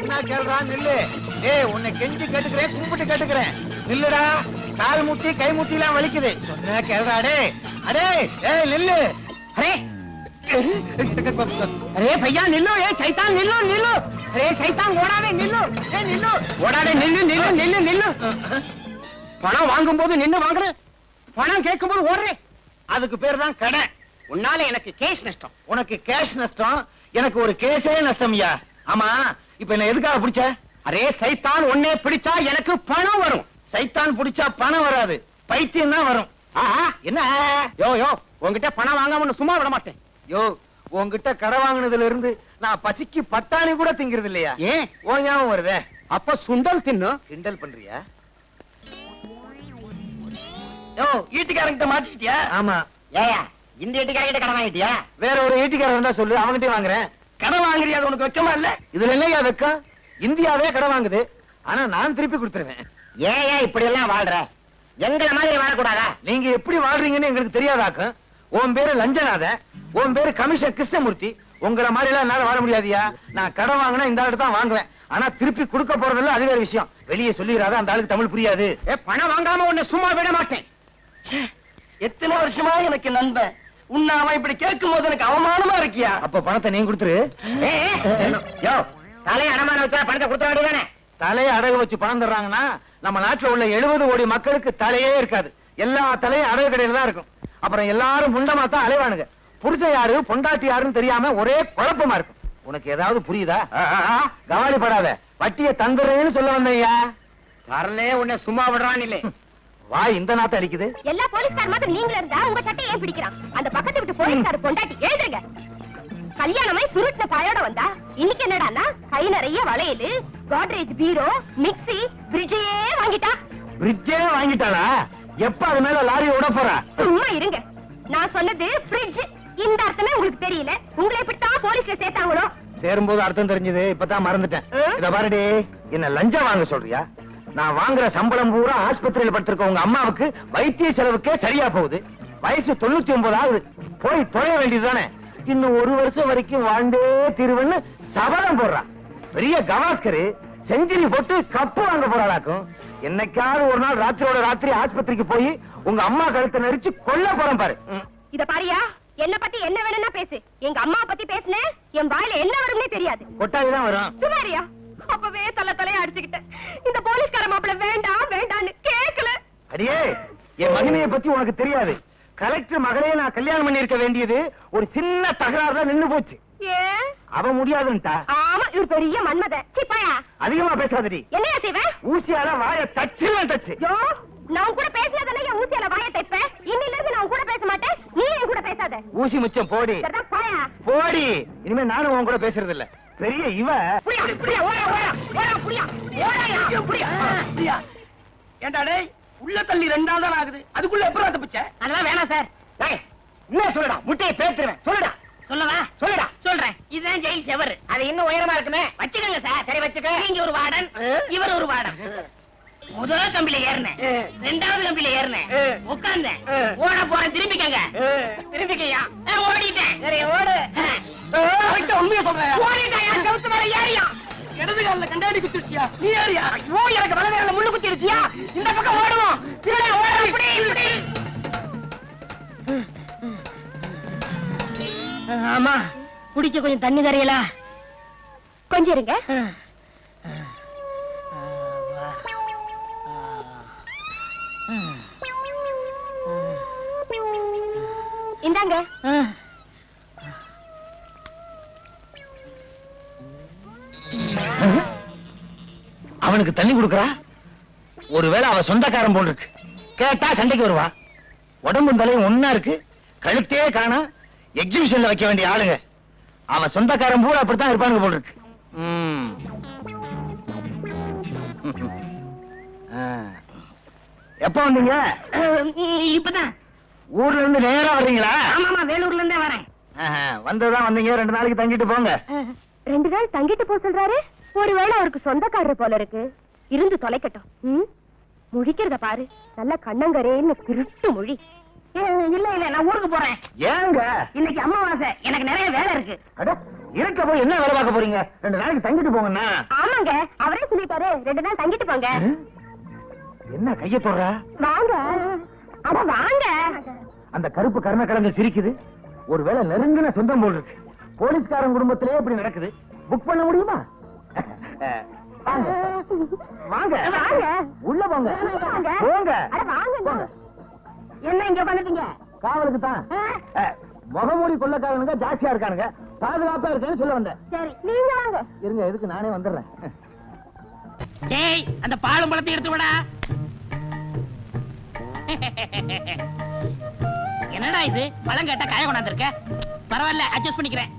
சொன்னா கேள்றா நில்லு. ஏய் உன்னை கெஞ்சி கேட்டுக்கிறேன், கும்பிட்டு கேட்டுக்கிறேன், நில்லுடா. கால் முட்டி கை முட்டி எல்லாம் வலிக்குது. சொன்னா கேள்றா. அடே அடே ஏய் நில்லு. அரே अरे भैया निल्लो, ये शैतान निल्लो निल्लो. अरे शैतान ஓடாதே நில்லு. ஏய் நில்லு. ஓடாதே நில்லு நில்லு நில்லு நில்லு. பணம் வாங்கும்போது நின்னு வாங்குற, பணம் கேட்கும்போது ஓடுறே. அதுக்கு பேர் தான் கடை. உன்னால எனக்கு கேஷ் நஷ்டம். உனக்கு கேஷ் நஷ்டம், எனக்கு ஒரு கேஸே நஷ்டம்யா. ஆமா இப்ப என்ன எதுக்காக பிடிச்ச? அரே சைத்தான் உன்னை பிடிச்சா எனக்கு பணம் வரும். சைத்தான் பிடிச்சா பணம் வராது, பைத்தியம் தான் வரும். என்ன யோ யோ உன்கிட்ட பணம் வாங்காம சும்மா விட மாட்டேன். யோ உன்கிட்ட கடை வாங்கினதுல இருந்து நான் பசிக்கு பட்டாணி கூட திங்கிறது இல்லையா? ஏன் ஓ ஞாபகம் வருதே? அப்ப சுண்டல் தின்னு கிண்டல் பண்றியா? யோ ஈட்டிக்காரங்கிட்ட மாட்டிக்கிட்டியா? ஆமா. ஏயா இந்த ஈட்டிக்காரங்கிட்ட கடை வாங்கிட்டியா? வேற ஒரு ஈட்டிக்காரன் இருந்தா சொல்லு, அவன்கிட்ட வாங்குறேன். கடை வாங்குறியா? அது உனக்கு வெக்கமா இல்ல? இதுல என்னையா வெக்கம்? இந்தியாவே கடை வாங்குது, ஆனா நான் திருப்பி கொடுத்துருவேன். ஏயா இப்படி எல்லாம் வாழ்ற? எங்களை மாதிரி வாழக்கூடாதா? நீங்க எப்படி வாழ்றீங்கன்னு எங்களுக்கு தெரியாதாக்கும். உன் பேரு லஞ்சநாத, உன் பேரு கமிஷன் கிருஷ்ணமூர்த்தி. உங்களை மாதிரி எல்லாம் என்னால வாழ முடியாதியா. நான் கடை வாங்கினா இந்த ஆளுக்கு தான் வாங்குவேன், ஆனா திருப்பி கொடுக்க போறதில்ல, அது வேற விஷயம். வெளியே சொல்லிடாத, அந்த ஆளுக்கு தமிழ் புரியாது. பணம் வாங்காம உன்னை சும்மா விட மாட்டேன். எத்தனை வருஷமா எனக்கு நண்பன், உன்னை அவன் இப்படி கேட்கும் போது எனக்கு அவமானமா இருக்கியா? அப்ப பணத்தை நீங்க கொடுத்துரு. தலையை அடமான வச்சா பணத்தை கொடுத்துட வேண்டியதானே? தலையை அடகு வச்சு பணம் தர்றாங்கன்னா நம்ம நாட்டுல உள்ள 70 கோடி மக்களுக்கு தலையே இருக்காது. எல்லா தலையும் அடகு கடையில தான் இருக்கும். அப்புறம் எல்லாரும் முண்டமா தான் அலைவானுங்க. புருஷ யாரு பொண்டாட்டி யாருன்னு தெரியாம ஒரே குழப்பமா இருக்கும். உனக்கு ஏதாவது புரியுதா? கவலைப்படாத, வட்டியை தந்துறேன்னு சொல்ல வந்தையா. வரலே உன்னை சும்மா விடுறான் இல்லே. வா இந்த நாட்டை அடிக்குது. எல்லா போலீஸ்கார் மாதிரி நீங்க இருந்தா உங்க சட்டை ஏன் பிடிக்கிறான்? அந்த பக்கத்து விட்டு போலீஸ்கார் பொண்டாட்டி எழுதுங்க. கல்யாணமே சுருட்ட பாயோட வந்தா இன்னைக்கு என்னடான்னா கை நிறைய வளையல், கோட்ரேஜ் பீரோ, மிக்ஸி, ஃப்ரிட்ஜே வாங்கிட்டா. ஃப்ரிட்ஜே வாங்கிட்டாளா? எப்ப அது மேல லாரி ஓட போறா? சும்மா இருங்க, நான் சொன்னது ஃப்ரிட்ஜ். இந்த அர்த்தமே உங்களுக்கு தெரியல. உங்களை எப்படித்தான் போலீஸ்ல சேர்த்தாங்களோ? சேரும்போது அர்த்தம் தெரிஞ்சது, இப்பதான் மறந்துட்டேன். இத பாருடி, என்ன லஞ்சம் வாங்க சொல்றியா? நான் வாங்குற சம்பளம் பூரா ஆஸ்பத்திரியில படுத்திருக்க உங்க அம்மாவுக்கு வைத்திய செலவுக்கே சரியா போகுது. வயசு 99 ஆகுது. போய் தொலைய வேண்டியதுதானே? இன்னும் 1 வருஷம் வரைக்கும் வாழ்ந்தே தீர்வுன்னு சபதம் போடுறான். பெரிய கவாஸ்கரு செஞ்சுரி போட்டு கப்பு வாங்க போறாளாக்கும். என்னைக்காவது ஒரு நாள் ராத்திரியோட ராத்திரி ஆஸ்பத்திரிக்கு போய் உங்க அம்மா கழுத்தை நெரிச்சு கொல்ல போறேன் பாரு. இத பாரியா, என்ன பத்தி என்ன வேணும்னா பேசு. எங்க அம்மா பத்தி பேசுன என் வாயில என்ன வரும்னே தெரியாது. கொட்டாவிதான் வரும். சுமாரியா அப்பவே தலைய அடிச்சுக்கிட்டேன். இந்த போலீஸ்கார மாப்பிள்ள வேண்டாம் வேண்டான்னு கேட்கல. அடியே, என் மகனைய பத்தி உனக்கு தெரியாது. கலெக்டர் மகளையே நான் கல்யாணம் பண்ணி இருக்க வேண்டியது ஒரு சின்ன தகராறு நின்னு போச்சு. ஏன் அவ முடியாதுன்ட்டா. ஆமா, இவர் பெரிய மன்மத. சிப்பாயா அதிகமா பேசாதடி. என்னையா செய்வேன்? ஊசியால வாய தச்சுவேன் தச்சு. நான் கூட பேசினதானே என் ஊசியால வாய தைப்பேன். இன்னில இருந்து நான் கூட பேச மாட்டேன், நீ என் கூட பேசாத. ஊசி மிச்சம் போடி போடி. இனிமே நானும் உன் கூட பேசுறது இல்ல. பெரிய இவ ஏண்டா டேய், உள்ள தள்ளி 2 நாள் தான் ஆகுது, அதுக்குள்ள எப்பறம் தப்பிச்ச? அதெல்லாம் வேணாம் சார். என்ன சொல்லுடா, முட்டையை பேத்துறேன். சொல்லுடா. சொல்லவா? சொல்லுடா. சொல்றேன். இதுதான் ஜெயில் செவர். அது இன்னும் உயரமா இருக்குமே. வச்சுக்கோங்க சார். சரி வச்சுக்க. நீங்க ஒரு வார்டன், இவர் ஒரு வார்டன். முதல் கம்பியில ஏறினேன், 2வது கம்பியில ஏறினேன், உட்கார்ந்தேன், ஓட போறேன். திரும்பிக்கங்க. திரும்பிக்கையா? ஓடிட்டேன். சரி ஓடு. உண்மையை சொல்றேன். ஓடிட்டாயா? கவுத்து மேல ஏறியா? இடது கால கண்டாடி குத்திருச்சியா? நீ ஏறியா? ஐயோ, எனக்கு வலது கால முள்ளு குத்திருச்சியா? இந்த பக்கம் ஓடுவோம். திருட ஓட. இப்படி இப்படி. ஆமா, குடிக்க கொஞ்சம் தண்ணி தரையலா? கொஞ்சம் இருங்க. இந்தாங்க. அவனுக்கு தண்ணி கொடுக்கறா? ஒருவேளை அவ சொந்தக்காரன் போல் இருக்கு. கேட்டா சண்டைக்கு வருவா. உடம்பும் தலையும் ஒன்னா இருக்கு, கழுத்தே காணா. எக்ஸிபிஷன்ல வைக்க வேண்டிய ஆளுங்க. அவன் சொந்தக்காரன் பூரா அப்படித்தான் இருப்பானுங்க போல் இருக்கு. எப்ப வந்தீங்க? இப்பதான். ஊர்ல இருந்து நேரா வர்றீங்களா? ஆமாமா, வேலூர்ல இருந்தே வரேன். வந்ததான் வந்தீங்க. 2 நாளைக்கு தங்கிட்டு போங்க. 2 நாள் தங்கிட்டு போ சொல்றாரு. ஒருவேளை அவருக்கு சொந்தக்காரர் போல இருக்கு. இருந்து தொலைக்கட்டும். முழிக்கிறத பாரு, நல்ல கண்ணங்கரேன்னு திருட்டு மொழி. இல்ல இல்ல நான் ஊருக்கு போறேன். ஏங்க இன்னைக்கு அமாவாசை, எனக்கு நிறைய வேலை இருக்கு. அட இருக்க போய் என்ன வேலை பார்க்க போறீங்க? 2 நாளைக்கு தங்கிட்டு போங்கண்ணா. ஆமாங்க, அவரே சொல்லிட்டாரு 2 நாள் தங்கிட்டு போங்க. என்ன கைய போடுற? வாங்க, அட வாங்க. அந்த கருப்பு கர்ண கிழங்கு சிரிக்குது. ஒருவேளை நெருங்கின சொந்தம் போல் இருக்கு. போலீஸ்காரன் குடும்பத்திலே இப்படி நடக்குது. புக் பண்ண முடியுமா? வாங்க வாங்க வாங்க. உள்ள போங்க வாங்க. போங்க. அட வாங்க. போங்க. என்ன இங்க உட்காந்துட்டீங்க? காவலுக்கு தான். முகமூடி கொள்ளக்காரனுங்க ஜாஸ்தியா இருக்கானுங்க. பாதுகாப்பா இருக்கேன்னு சொல்ல வந்தேன். சரி, நீங்க வாங்க. இருங்க, எதுக்கு நானே வந்துடுறேன். டேய் அந்த பாலும் பழத்தை எடுத்து விடா. என்னடா இது, பழம் கேட்டா காய கொண்டாந்துருக்க. பரவாயில்ல, அட்ஜஸ்ட் பண்ணிக்கிறேன்.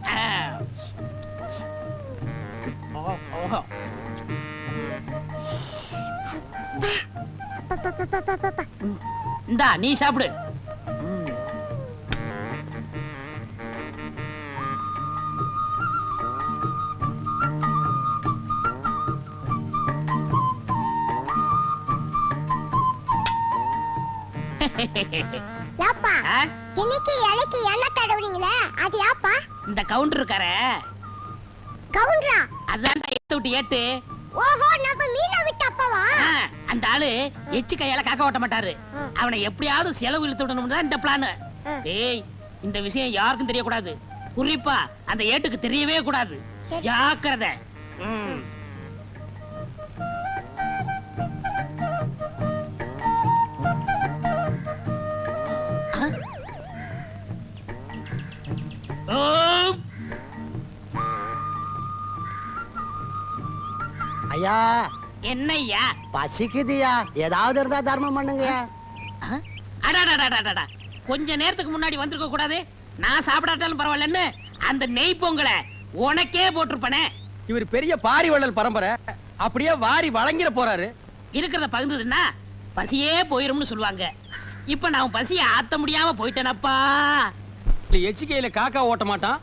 இந்தா நீ சாப்பிடு. யாப்பா ஆ? இன்னைக்கு இலைக்கு எண்ணெய் தடவுறீங்களே, அது யாப்பா? இந்த கவுண்டர் இருக்கார, கவுண்டரா? அதான் எடுத்து விட்டு ஏட்டு. ஓஹோ, நம்ம மீனா விட்டு அப்பாவா? ஆ, அந்த ஆளு எச்சு கையால காக்க ஓட்ட மாட்டாரு. அவனை எப்படியாவது செலவு இழுத்து விடணும் தான் இந்த பிளான். டேய், இந்த விஷயம் யாருக்கும் தெரியக்கூடாது. குறிப்பா அந்த ஏட்டுக்கு தெரியவே கூடாது. சரி. ஜாக்கிரதை. ஐயா, என்னய்யா? பசிக்குதுயா, ஏதாவது இருந்தா தர்மம் பண்ணுங்கயா. அடாடாடாடாடா, கொஞ்ச நேரத்துக்கு முன்னாடி வந்திருக்க கூடாது. நான் சாப்பிடாட்டாலும் பரவாயில்லன்னு அந்த நெய் பொங்கலை உனக்கே போட்டிருப்பனே. இவர் பெரிய பாரி வள்ளல் பரம்பரை, அப்படியே வாரி வழங்கிட போறாரு. இருக்கிறத பகிர்ந்ததுன்னா பசியே போயிரும்னு சொல்லுவாங்க. இப்ப நான் பசியை ஆத்த முடியாம போயிட்டேனப்பா. எச்சிக்கையில காக்கா ஓட்ட மாட்டான்,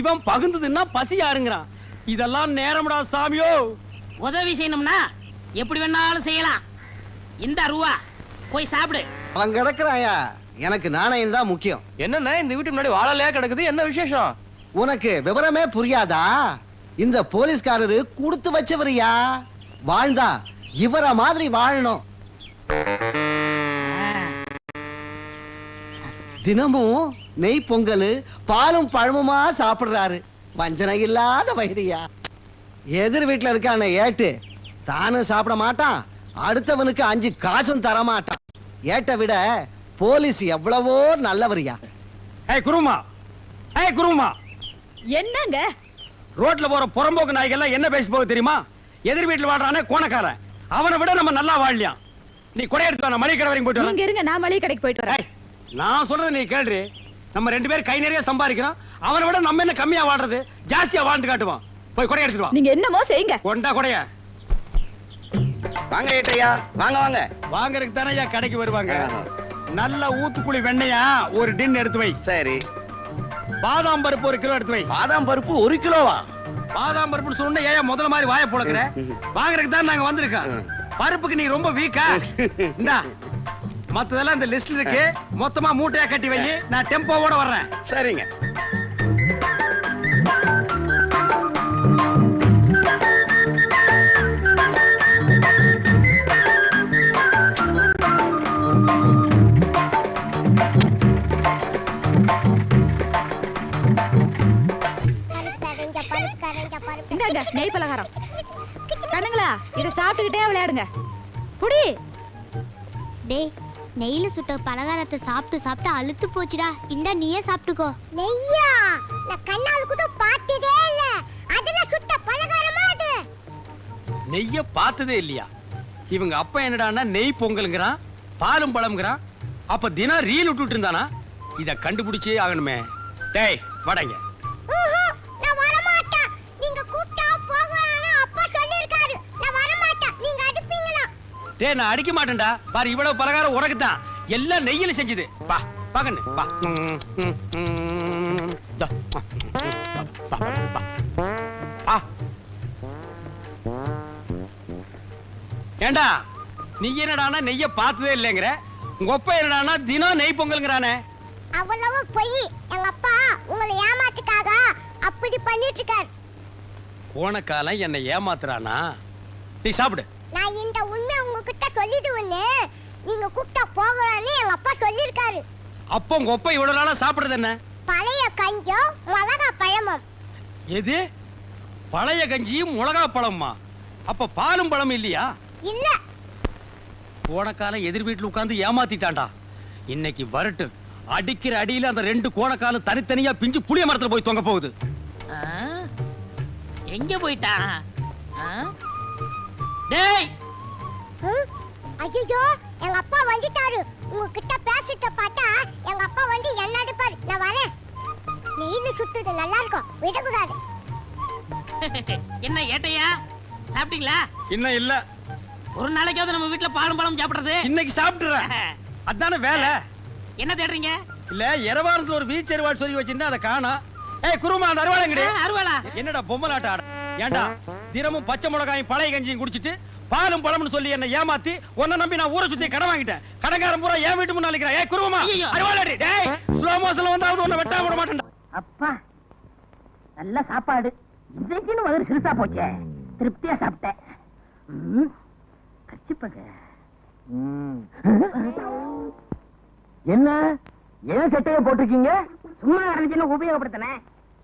இவன் பகுந்ததுன்னா பசி யாருங்கிறான். இதெல்லாம் நேரம்டா சாமியோ. உதவி செய்யணும்னா எப்படி வேணாலும் செய்யலாம். இந்த ரூபா போய் சாப்பிடு. அவன் கிடக்குறாயா, எனக்கு நாணயம் தான் முக்கியம். என்னன்னா இந்த வீட்டு முன்னாடி வாழலையா கிடக்குது, என்ன விசேஷம்? உனக்கு விவரமே புரியாதா? இந்த போலீஸ்காரரு கொடுத்து வச்சவரியா. வாழ்ந்தா இவர மாதிரி வாழணும். தினமும் நெய் பொங்கல் பாலும் பழமுமா சாப்பிடுறாரு. வஞ்சனை இல்லாத வயிறியா. எதிர் வீட்டுல இருக்கான ஏட்டு தானும் சாப்பிட மாட்டான், அடுத்தவனுக்கு 5 காசும் தர மாட்டான். ஏட்டை விட போலீஸ் எவ்வளவோ நல்லவரியா. ஏய் குருமா, ஏய் குருமா, என்னங்க? ரோட்ல போற புறம்போக்கு நாய்கள்லாம் என்ன பேசி போக தெரியுமா? எதிர் வீட்டுல வாழ்றானே கோணக்காரன், அவனை விட நம்ம நல்லா வாழலாம். நீ கொடை எடுத்து வா, மளிகை கடை வரைக்கும் போயிட்டு வரேன். இருங்க, நான் மளிகை கடைக்கு போயிட்டு வரேன். ஏய், நான் சொல்றது நீ கேள்றி. நம்ம 2 பேரும் கை நிறைய சம்பாதிக்கிறோம், அவனை விட நம்ம என்ன கம்மியா வாழ்றது, ஜாஸ்தியா வாழ்ந்து காட்டுவோம். போய் கொடை எடுத்துட்டு வா. நீங்க என்னமோ செய்யுங்க. கொண்டா கொடைய. வாங்க ஏட்டையா, வாங்க வாங்க. வாங்கறதுக்கு தானே ஐயா கடைக்கு வருவாங்க. நல்ல ஊத்துக்குழி வெண்ணையா ஒரு டின் எடுத்து வை. சரி. பாதாம் பருப்பு 1 கிலோ எடுத்து வை. பாதாம் பருப்பு 1 கிலோவா? பாதாம் பருப்பு சொன்ன ஏன் முதல்ல மாதிரி வாயை புழக்கிற? வாங்குறதுக்கு தான் நாங்க வந்திருக்கோம். பருப்புக்கு நீ ரொம்ப வீக்கா? இந்தா மத்ததெல்லாம் இந்த லிஸ்ட்ல இருக்கு, மொத்தமா மூட்டையா கட்டி வை. நான் டெம்போவோட வர்றேன். சரிங்க. இந்தாங்க நெய் பலகாரம். கண்ணுங்களா, இத சாப்பிட்டுக்கிட்டே விளையாடுங்க. புடி. டேய், நெய்ல சுட்ட பலகாரத்தை சாப்பிட்டு சாப்பிட்டு அழுத்து போச்சுடா. இந்த நீயே சாப்பிட்டுக்கோ. நெய்யா? நான் கண்ணால கூட பார்த்ததே இல்ல. அதுல சுட்ட பலகாரமா அது? நெய்ய பார்த்ததே இல்லையா? இவங்க அப்பா என்னடான்னா நெய் பொங்கலுங்கிறான், பாலும் பழம்ங்கிறான். அப்ப தினம் ரீல் விட்டுட்டு இருந்தானா? இத கண்டுபிடிச்சே ஆகணுமே. டேய் வாடங்க. நான் வர மாட்டேன். நீங்க கூப்பிட்டா போகணும்னு அப்பா சொல்லிருக்காரு. நான் வர மாட்டேன். நீங்க அடிப்பீங்களா? டேய் நான் அடிக்க மாட்டேன்டா. பாரு இவ்வளவு பலகாரம் உனக்கு தான், எல்லாம் நெய்யில செஞ்சது. வா பாக்கண்ணு வா. தா. வா. ஏண்டா நீ என்னடானா நெய்ய பார்த்ததே இல்லைங்கிற, உங்க அப்பா என்னடானா தினம் நெய் பொங்கல்ங்கறானே. அவ்வளவு பொய். எங்க அப்பா உங்களை ஏமாத்துக்காக அப்படி பண்ணிட்டு இருக்காரு. போன காலம் என்ன ஏமாத்துறானா? நீ சாப்பிடு. நான் இந்த உண்மை உங்ககிட்ட சொல்லிடுவேன்னு நீங்க கூப்பிட்டா போகலான்னு எங்க அப்பா சொல்லிருக்காரு. அப்போ உங்க அப்பா இவ்வளவு நாளா சாப்பிடுறது என்ன? பழைய கஞ்சும் மிளகா பழமும். எது? பழைய கஞ்சியும் மிளகா பழமா? அப்ப பாலும் பழம் இல்லையா? இல்ல. போன காலம் எதிர் வீட்டுல உட்கார்ந்து ஏமாத்திட்டான்டா. இன்னைக்கு வரட்டு அடிக்கிற அடியில அந்த 2 கோணக்காலும் தனித்தனியா பிஞ்சு புளிய மரத்துல போய் தொங்க போகுது. ஆ? எங்க போயிட்டா? ஆ? டேய் ஐயோ, எங்க அப்பா வந்துட்டாரு. உங்ககிட்ட பேசிட்ட பார்த்தா எங்க அப்பா வந்து என்ன அடிப்பாரு. நான் வரேன். நெய்ல சுத்துது நல்லா இருக்கும், விடக்கூடாது. என்ன ஏட்டையா சாப்பிட்டீங்களா? இன்னும் இல்ல. ஒரு நாளைக்காவது நம்ம வீட்டுல பாலும் பழம் சாப்பிடுறது. இன்னைக்கு சாப்பிட்டுறேன். அதான வேலை. என்ன தேடுறீங்க? இல்ல எரவாரத்துல ஒரு பீச் அருவாள் சொல்லி வச்சிருந்தா அதை காணோம். ஏய் குருமா, அந்த அருவாளங்கடி. அருவாளா? என்னடா பொம்மலாட்ட ஆட? ஏண்டா தினமும் பச்சை மிளகாயும் பழைய கஞ்சியும் குடிச்சிட்டு பாலும் பழம்னு சொல்லி என்ன ஏமாத்தி உன்னை நம்பி நான் ஊரை சுத்தி கடன் வாங்கிட்டேன். கடங்காரன் பூரா என் வீட்டு முன்னால நிக்கிறேன். ஏய் குருமா, ஐயையோ. அருவாளடி. டேய் ஸ்லோ மோஷன்ல வந்தாவது உன்னை வெட்டாம விட மாட்டேன்டா. அப்பா நல்ல சாப்பாடு. இன்றைக்குன்னு வயிறு சிறுசா போச்சே. திருப்தியா சாப்பிட்டேன். கச்சிப்பங்க என்ன ஏன் சட்டையை போட்டிருக்கீங்க? சும்மா இருந்துச்சுன்னு உபயோகப்படுத்தினேன்.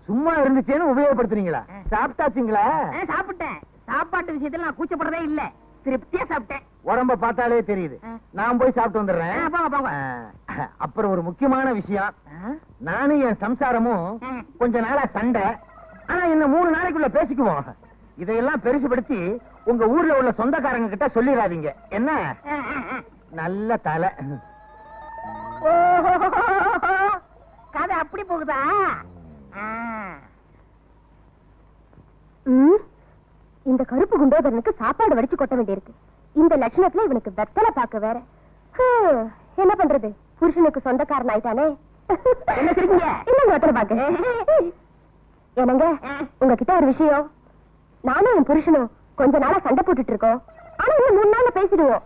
சும்மா இருந்துச்சேன்னு உபயோகப்படுத்துறீங்களா? சாப்பிட்டாச்சுங்களா? சாப்பிட்டேன். சாப்பாட்டு விஷயத்துல நான் கூச்சப்படுறதே இல்ல. திருப்தியா சாப்பிட்டேன். உடம்ப பார்த்தாலே தெரியுது. நான் போய் சாப்பிட்டு வந்துடுறேன். போங்க போங்க. அப்புறம் ஒரு முக்கியமான விஷயம். நானும் என் சம்சாரமும் கொஞ்ச நாளா சண்டை. ஆனா இன்னும் 3 நாளைக்குள்ள பேசிக்குவோம். இதையெல்லாம் பெருசுபடுத்தி உங்க ஊர்ல உள்ள சொந்தக்காரங்க கிட்ட சொல்லிடாதீங்க. என்ன? நல்ல தலை. கதை அப்படி போகுதா? இந்த கருப்பு குண்டோதரனுக்கு சாப்பாடு வடிச்சு கொட்ட வேண்டியிருக்கு. இந்த லட்சணத்துல இவனுக்கு வெத்தலை பாக்க வேற. என்ன பண்றது? புருஷனுக்கு சொந்தக்காரன் ஆயிட்டானே. என்ன சொல்றீங்க? இன்னும் வெத்தலை பாக்க. என்னங்க, உங்ககிட்ட ஒரு விஷயம். நானும் என் புருஷனும் கொஞ்ச நாளா சண்டை போட்டுட்டு இருக்கோம். ஆனா இன்னும் 3 நாள்ல பேசிடுவோம்.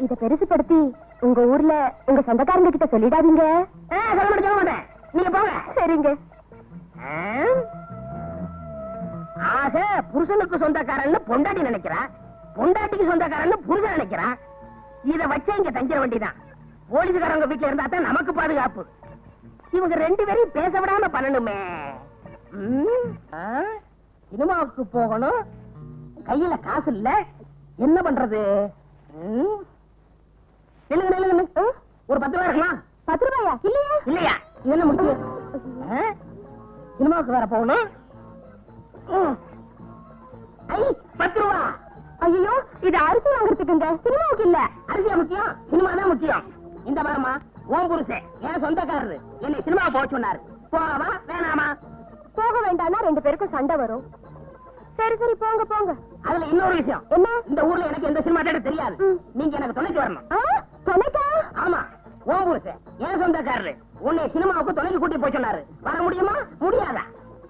இத பெருசுபடுத்தி உங்க ஊர்ல உங்க சொந்தக்காரங்க கிட்ட சொல்லிடாதீங்க. சொல்ல மாட்டேன். நீங்க போங்க. சரிங்க. ஆக புருஷனுக்கு சொந்தக்காரன்னு பொண்டாட்டி நினைக்கிறான், பொண்டாட்டிக்கு சொந்தக்காரன்னு புருஷன் நினைக்கிறான். இத வச்சே இங்க தங்கிற வேண்டிதான். போலீஸ்காரங்க வீட்டுல இருந்தா தான் நமக்கு பாதுகாப்பு. இவங்க 2 பேரையும் பேச விடாம பண்ணணுமே. சினிமாவுக்கு போகணும், கையில காசு இல்ல, என்ன பண்றது? ஒரு 10 ரூபாய் இருக்கலாம். 10 ரூபாயா? இல்லையா? இல்லையா? என்ன முக்கியம்? சினிமாவுக்கு வேற போகணும். 10 ரூபா. ஐயோ, இது அரிசி வாங்குறதுக்குங்க, சினிமாவுக்கு இல்ல. அரிசியா முக்கியம்? சினிமா தான் முக்கியம். இந்த பாருமா, உன் புருஷன் என் சொந்தக்காரரு என்னை சினிமா போக சொன்னாரு. போவா வேணாமா? போக வேண்டாம்னா 2 பேருக்கும் சண்டை வரும். சரி சரி, போங்க போங்க. அதுல இன்னொரு விஷயம். என்ன? இந்த ஊர்ல எனக்கு எந்த சினிமா தேட்டர் தெரியாது. நீங்க எனக்கு துணைக்கு வரணும். துணைக்கா? ஆமா, உன் புருஷன் என் சொந்தக்காரரு உன்னை சினிமாவுக்கு துணைக்கு கூட்டி போய் சொன்னாரு. வர முடியுமா முடியாதா?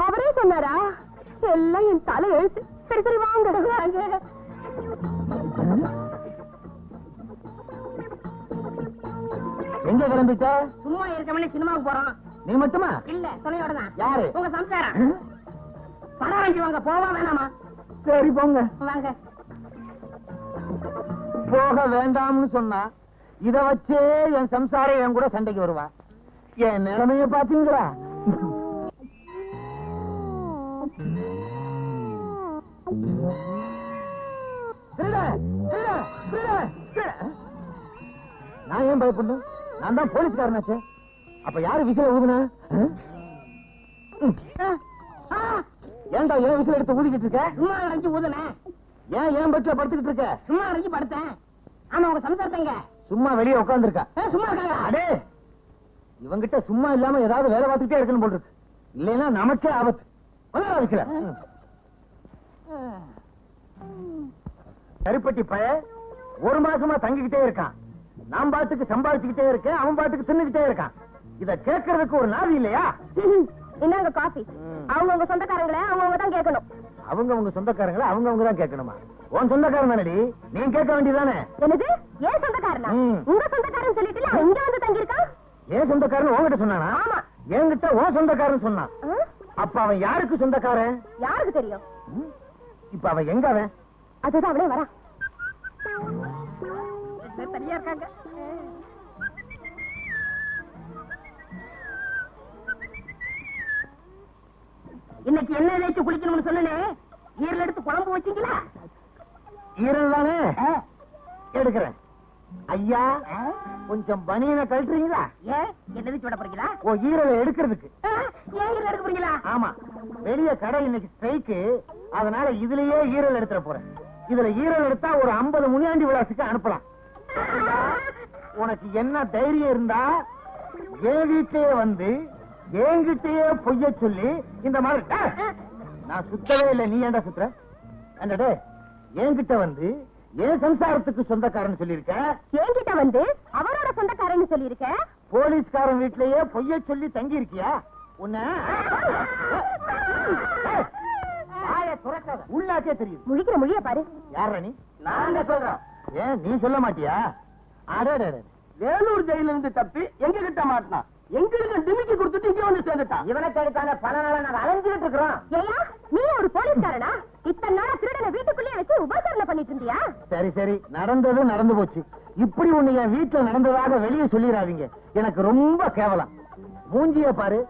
அவரே சொன்னாரா? எல்லாம் என் தலை எழுத்து. சரி சரி, வாங்க வாங்க. எங்க கிளம்பிட்ட? சும்மா இருக்கவனே சினிமாவுக்கு போறோம். நீ மட்டுமா? இல்ல, துணையோட தான். யாரு? உங்க சம்சாரம். பணம் வாங்கி வாங்க. போவா வேணாமா? சரி போங்க. வாங்க. போக வேண்டாம்னு சொன்னா இத வச்சே என் சம்சாரம் என் கூட சண்டைக்கு வருவா. என் நிலைமைய பாத்தீங்களா? நான் ஏன் பயப்படணும்? நான் தான் போலீஸ்காரனாச்சே. அப்ப யாரு விசில ஊதுனா? ஏன்டா ஏன் விசில் எடுத்து ஊதிக்கிட்டு இருக்க? சும்மா அரைஞ்சு ஊதுனேன். ஏன் பெட்ல படுத்துக்கிட்டு இருக்க? சும்மா அரைஞ்சு படுத்தேன். ஆமா, உங்க சம்சாரத்தங்க சும்மா வெளியே உட்கார்ந்துருக்கா. சும்மா இருக்காங்க. அடே, இவங்கிட்ட சும்மா இல்லாம ஏதாவது வேலை பார்த்துக்கிட்டே இருக்கணும் போல் இருக்கு. இல்லைன்னா நமக்கே ஆபத்து. விசில கருப்பட்டி பய 1 மாசமா தங்கிக்கிட்டே இருக்கான். நான் பாட்டுக்கு சம்பாதிச்சுக்கிட்டே இருக்கேன், அவன் பாட்டுக்கு தின்னுக்கிட்டே இருக்கான். இத கேட்கறதுக்கு ஒரு நாதி இல்லையா? என்னங்க காபி? அவங்க சொந்தக்காரங்களே அவங்க தான் கேட்கணும். அவங்க சொந்தக்காரங்களை அவங்க தான் கேட்கணுமா? உன் சொந்தக்காரன் தானடி, நீ கேட்க வேண்டியதானே? என்னது ஏன் சொந்தக்காரனா? ம். உங்க சொந்தக்காரன் சொல்லிட்டு அவன் இங்க வந்து தங்கி இருக்கான். ஏன் சொந்தக்காரன் உன்கிட்ட சொன்னானா? ஆமா. என்கிட்ட உன் சொந்தக்காரன் சொன்னான். அப்ப அவன் யாருக்கு சொந்தக்காரன்? யாருக்கு தெரியும்? ம்? இப்ப அவன் எங்க அவன்? அதுதான் அவளே வரா. தனியா இருக்காங்க. இன்னைக்கு என்ன ஏதாச்சும் குளிக்கணும்னு சொன்னனே, ஈரல் எடுத்து குழம்பு வச்சீங்களா? ஈரல் தானே எடுக்கிறேன். ஐயா கொஞ்சம் பனியனை கழட்டுறீங்களா? ஏன் என்னது சொல்ல போறீங்களா? ஓ, ஈரலை எடுக்கிறதுக்கு. ஏன் ஈரல் எடுக்க போறீங்களா? ஆமா, வெளிய கடை இன்னைக்கு ஸ்ட்ரைக்கு, அதனால இதுலயே ஈரல் எடுத்துற போறேன். இதுல ஈரல் எடுத்தா ஒரு 50 முனியாண்டி விலாசுக்கு அனுப்பலாம். உனக்கு என்ன தைரியம் இருந்தா என் வீட்லயே வந்து என்கிட்டயே பொய்ய சொல்லி இந்த மாதிரி நான் சுத்தவே இல்லை, நீ ஏன்டா சுத்துற? என்னடே, என்கிட்ட வந்து என் சம்சாரத்துக்கு சொந்தக்காரன் சொல்லிருக்க, என்கிட்ட வந்து அவரோட சொந்தக்காரன்னு சொல்லியிருக்க. போலீஸ்காரன் வீட்லயே பொய்ய சொல்லி தங்கி இருக்கியா? உன்ன உள்ளாக்கே தெரியுது. முழிக்கிற மொழிய பாரு. யாரா நீ? நாங்க சொல்றோம். ஏன் நீ சொல்ல மாட்டியா? அடடே, வேலூர் ஜெயில இருந்து தப்பி எங்க கிட்ட மாட்டினான், எங்களுக்கு டிமிக்கி கொடுத்துட்டு இங்க வந்து சேர்ந்துட்டான். இவனை கேட்டான பல நாளா நாங்க அலைஞ்சுக்கிட்டு இருக்கிறோம். ஏயா நீ ஒரு போலீஸ்காரனா? இத்தனை நாளா திருடனை வீட்டுக்குள்ளேயே வச்சு உபசரணை பண்ணிட்டு இருந்தியா? சரி சரி, நடந்தது நடந்து போச்சு. இப்படி ஒண்ணு என் வீட்டுல நடந்ததாக வெளியே சொல்லிடாதீங்க, எனக்கு ரொம்ப கேவலம். மூஞ்சிய பாரு,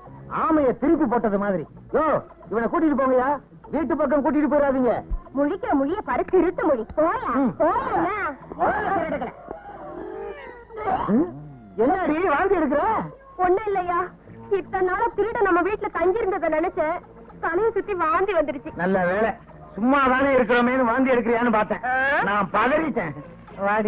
ஆமைய திருப்பி போட்டது மாதிரி. யோ, இவனை கூட்டிட்டு போங்கயா, வீட்டு பக்கம் கூட்டிட்டு போயிடாதீங்க. முழிக்கிற மொழிய பாரு, திருட்டு மொழி. போயா போயா. என்னடி வாந்தி எடுக்கிற? ஒண்ணும் இல்லையா, இத்தனை நாளா திருட நம்ம வீட்டுல தங்கி இருந்ததை நினைச்சேன், தலையை சுத்தி வாந்தி வந்துருச்சு. நல்ல வேலை, சும்மா தானே இருக்கிறோமேனு வாந்தி எடுக்கிறியான்னு பார்த்தேன். நான் பதறிட்டேன். வாடி.